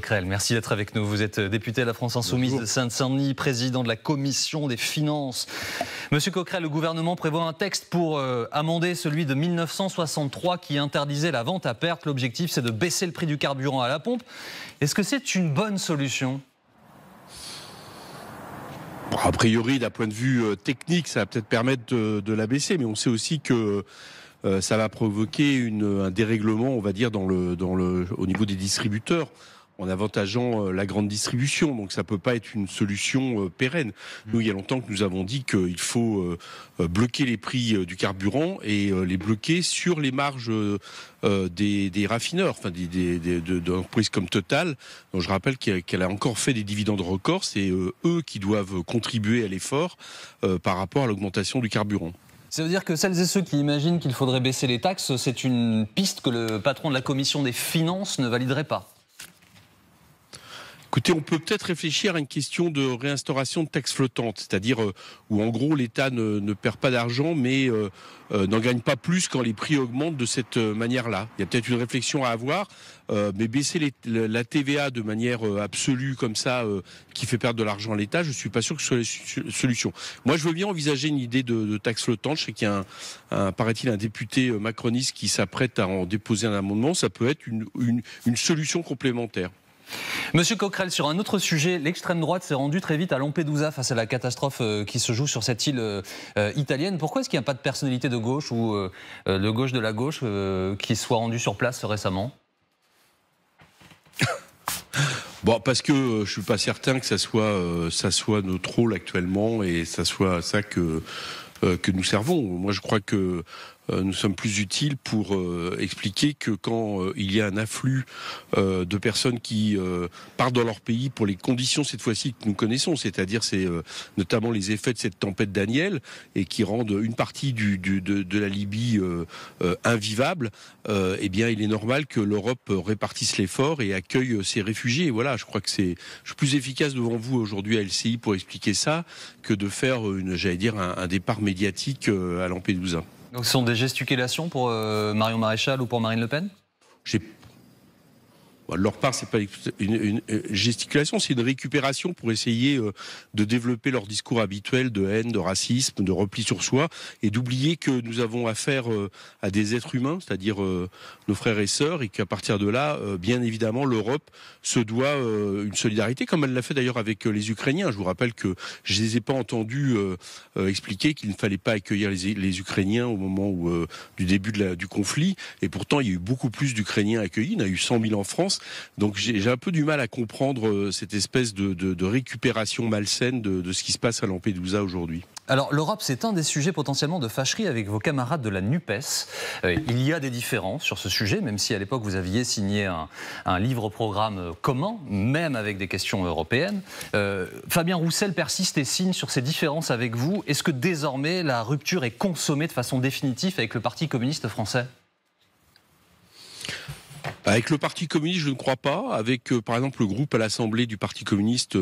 Coquerel, merci d'être avec nous. Vous êtes député à la France Insoumise de Seine-Saint-Denis, président de la commission des finances. Monsieur Coquerel, le gouvernement prévoit un texte pour amender celui de 1963 qui interdisait la vente à perte. L'objectif, c'est de baisser le prix du carburant à la pompe. Est-ce que c'est une bonne solution ? A priori, d'un point de vue technique, ça va peut-être permettre de la baisser, mais on sait aussi que ça va provoquer un dérèglement, on va dire, au niveau des distributeurs, en avantageant la grande distribution. Donc ça peut pas être une solution pérenne. Nous, il y a longtemps que nous avons dit qu'il faut bloquer les prix du carburant et les bloquer sur les marges des raffineurs, enfin d'entreprises comme Total. Donc je rappelle qu'elle a encore fait des dividendes records. C'est eux qui doivent contribuer à l'effort par rapport à l'augmentation du carburant. Ça veut dire que celles et ceux qui imaginent qu'il faudrait baisser les taxes, c'est une piste que le patron de la commission des finances ne validerait pas. Écoutez, on peut peut-être réfléchir à une question de réinstauration de taxes flottantes, c'est-à-dire où en gros l'État ne perd pas d'argent mais n'en gagne pas plus quand les prix augmentent de cette manière-là. Il y a peut-être une réflexion à avoir, mais baisser la TVA de manière absolue comme ça, qui fait perdre de l'argent à l'État, je suis pas sûr que ce soit la solution. Moi, je veux bien envisager une idée de taxe flottante. Je sais qu'il y a paraît-il, un député macroniste qui s'apprête à en déposer un amendement. Ça peut être une solution complémentaire. Monsieur Coquerel, sur un autre sujet, l'extrême droite s'est rendue très vite à Lampedusa face à la catastrophe qui se joue sur cette île italienne. Pourquoi est-ce qu'il n'y a pas de personnalité de gauche ou de gauche de la gauche qui soit rendue sur place récemment ? Bon, parce que je suis pas certain que ça soit notre rôle actuellement et ça soit ça que nous servons. Moi, je crois que nous sommes plus utiles pour expliquer que quand il y a un afflux de personnes qui partent dans leur pays pour les conditions cette fois-ci que nous connaissons, c'est-à-dire c'est notamment les effets de cette tempête Daniel et qui rendent une partie de la Libye invivable, eh bien il est normal que l'Europe répartisse l'effort et accueille ces réfugiés. Et voilà, je crois que je suis plus efficace devant vous aujourd'hui à LCI pour expliquer ça que de faire un départ médiatique à Lampedusa. Donc ce sont des gesticulations pour Marion Maréchal ou pour Marine Le Pen ? De leur part, c'est pas une gesticulation, c'est une récupération pour essayer de développer leur discours habituel de haine, de racisme, de repli sur soi, et d'oublier que nous avons affaire à des êtres humains, c'est-à-dire nos frères et sœurs, et qu'à partir de là, bien évidemment, l'Europe se doit une solidarité, comme elle l'a fait d'ailleurs avec les Ukrainiens. Je vous rappelle que je les ai pas entendus expliquer qu'il ne fallait pas accueillir les Ukrainiens au moment du début du conflit, et pourtant il y a eu beaucoup plus d'Ukrainiens accueillis. Il y en a eu 100 000 en France. Donc j'ai un peu du mal à comprendre cette espèce de récupération malsaine de ce qui se passe à Lampedusa aujourd'hui. Alors l'Europe, c'est un des sujets potentiellement de fâcherie avec vos camarades de la NUPES. Il y a des différences sur ce sujet, même si à l'époque vous aviez signé un livre-programme commun, même avec des questions européennes. Fabien Roussel persiste et signe sur ces différences avec vous. Est-ce que désormais la rupture est consommée de façon définitive avec le Parti communiste français ? Avec le Parti communiste, je ne crois pas. Avec, par exemple, le groupe à l'Assemblée du Parti communiste,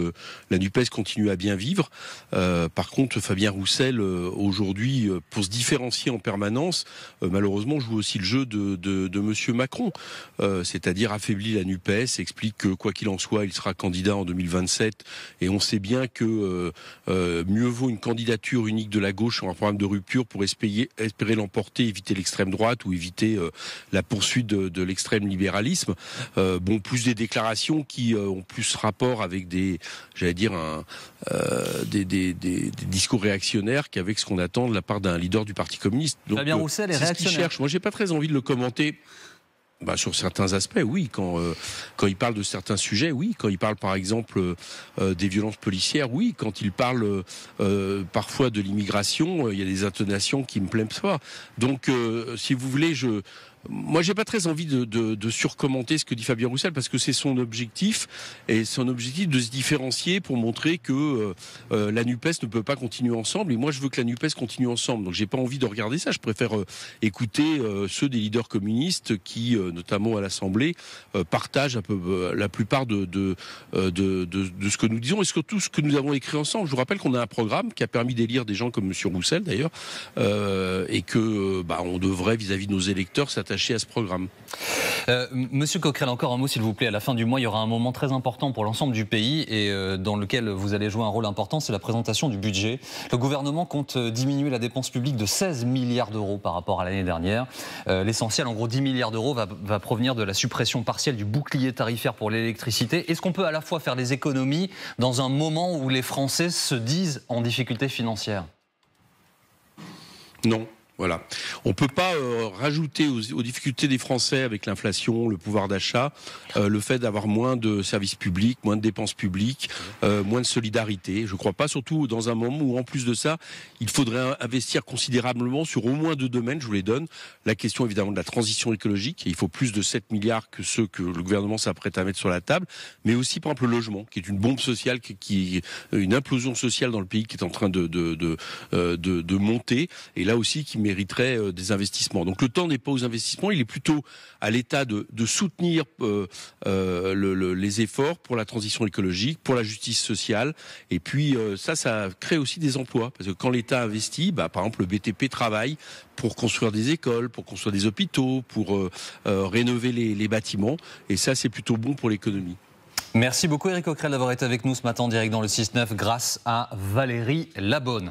la NUPES continue à bien vivre. Par contre, Fabien Roussel, aujourd'hui, pour se différencier en permanence, malheureusement, joue aussi le jeu de Monsieur Macron. C'est-à-dire affaiblit la NUPES, explique que, quoi qu'il en soit, il sera candidat en 2027. Et on sait bien que mieux vaut une candidature unique de la gauche sur un programme de rupture pour espérer l'emporter, éviter l'extrême droite ou éviter la poursuite de l'extrême libéralisme. Plus des déclarations qui ont plus rapport avec des discours réactionnaires qu'avec ce qu'on attend de la part d'un leader du Parti communiste. Donc, Fabien Roussel est réactionnaire. Moi, j'ai pas très envie de le commenter. Sur certains aspects, oui. Quand il parle de certains sujets, oui. Quand il parle, par exemple, des violences policières, oui. Quand il parle parfois de l'immigration, il y a des intonations qui me plaisent pas. Donc, si vous voulez, moi, j'ai pas très envie de surcommenter ce que dit Fabien Roussel parce que c'est son objectif et son objectif de se différencier pour montrer que la NUPES ne peut pas continuer ensemble. Et moi, je veux que la NUPES continue ensemble. Donc, j'ai pas envie de regarder ça. Je préfère écouter ceux des leaders communistes qui, notamment à l'Assemblée, partagent un peu la plupart de ce que nous disons et surtout ce que nous avons écrit ensemble. Je vous rappelle qu'on a un programme qui a permis d'élire des gens comme Monsieur Roussel d'ailleurs et que on devrait vis-à-vis de nos électeurs s'attacher attachés à ce programme. Monsieur Coquerel, encore un mot s'il vous plaît. À la fin du mois, il y aura un moment très important pour l'ensemble du pays et dans lequel vous allez jouer un rôle important, c'est la présentation du budget. Le gouvernement compte diminuer la dépense publique de 16 milliards d'euros par rapport à l'année dernière. L'essentiel, en gros 10 milliards d'euros, va provenir de la suppression partielle du bouclier tarifaire pour l'électricité. Est-ce qu'on peut à la fois faire des économies dans un moment où les Français se disent en difficulté financière ? Non. Voilà. On ne peut pas rajouter aux difficultés des Français avec l'inflation, le pouvoir d'achat, le fait d'avoir moins de services publics, moins de dépenses publiques, moins de solidarité. Je ne crois pas, surtout dans un moment où, en plus de ça, il faudrait investir considérablement sur au moins 2 domaines. Je vous les donne. La question, évidemment, de la transition écologique. Et il faut plus de 7 milliards que ceux que le gouvernement s'apprête à mettre sur la table. Mais aussi, par exemple, le logement, qui est une bombe sociale, qui est une implosion sociale dans le pays qui est en train de monter. Et là aussi, qui mériterait des investissements. Donc le temps n'est pas aux investissements, il est plutôt à l'État de soutenir les efforts pour la transition écologique, pour la justice sociale. Et puis ça crée aussi des emplois. Parce que quand l'État investit, par exemple le BTP travaille pour construire des écoles, pour construire des hôpitaux, pour rénover les bâtiments. Et ça, c'est plutôt bon pour l'économie. Merci beaucoup Éric Coquerel d'avoir été avec nous ce matin en direct dans le 6-9 grâce à Valérie Labonne.